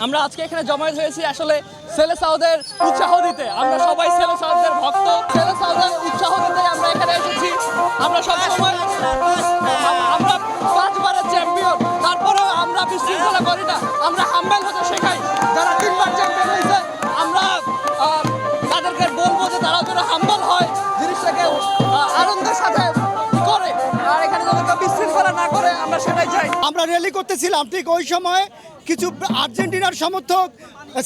আমরা আজকে এখানে জমায়েত হয়েছি আসলে সেলে সাউদের উৎসাহ দিতে। আমরা সবাই সেলে সাউদের ভক্ত, সেলে সাউদের উৎসাহ দিতে আমরা এখানে এসেছি। আমরা সবসময় আমরা 5 বারের চ্যাম্পিয়ন, তারপরেও আমরা বিশৃঙ্খলা করি না, আমরা হাম্বেল হতে শেখাই। যারা 3 বার চ্যাম্পিয়ন হয়েছে আমরা তাদেরকে বলবো যে তারা যেন হাম্বল হয়, জিনিসটাকে আনন্দের সাথে করে, আর এখানে যেন বিশৃঙ্খলা না করে, আমরা সেটাই চাই। আমরা র্যালি করতেছিলাম, ঠিক ওই সময় কিছু আর্জেন্টিনার সমর্থক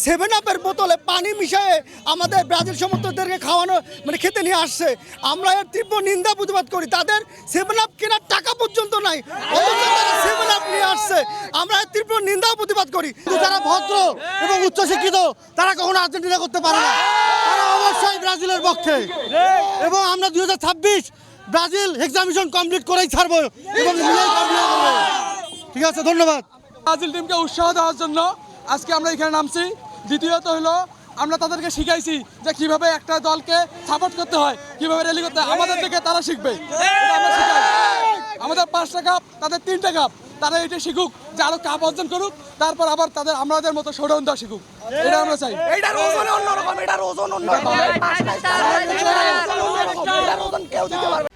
7-আপের বোতলে পানি মিশিয়ে আমাদের ব্রাজিল সমর্থকদেরকে খাওয়ানো খেতে নিয়ে আসছে। আমরা এর তীব্র নিন্দা প্রতিবাদ করি। তাদের 7-আপ কেনার টাকা পর্যন্ত নাই, অথচ তারা 7-আপ নিয়ে আসছে। আমরা এর তীব্র নিন্দা প্রতিবাদ করি। যারা ভদ্র এবং উচ্চশিক্ষিত তারা কখনো আর্জেন্টিনা করতে পারে না, তারা অবশ্যই ব্রাজিলের পক্ষে। এবং আমরা 2026 ব্রাজিল এক্সামিশন কমপ্লিট করেই ছাড়বো এবং ঠিক আছে, ধন্যবাদ। ব্রাজিল টিমকে উৎসাহ দেওয়ার জন্য আজকে আমরা এখানে নামছি। দ্বিতীয়ত হলো আমরা তাদেরকে শিখাইছি যে কিভাবে একটা দলকে সাপোর্ট করতে হয়, কিভাবে র্যালি করতে হয়। আমাদের থেকে তারা শিখবে, এটা আমরা শিখাই। আমাদের 5টা কাপ, তাদের 3টা কাপ, তারা এটা শিখুক, যে আরো কাপ অর্জন করুক, তারপর আবার তাদের আমাদের মতো শোডাউন দেওয়া শিখুক, এটা আমরা চাই। এটার ওজন অন্যরকম, এটার ওজন অন্যরকম, এটার ওজন কেউ দিতে পারবে না।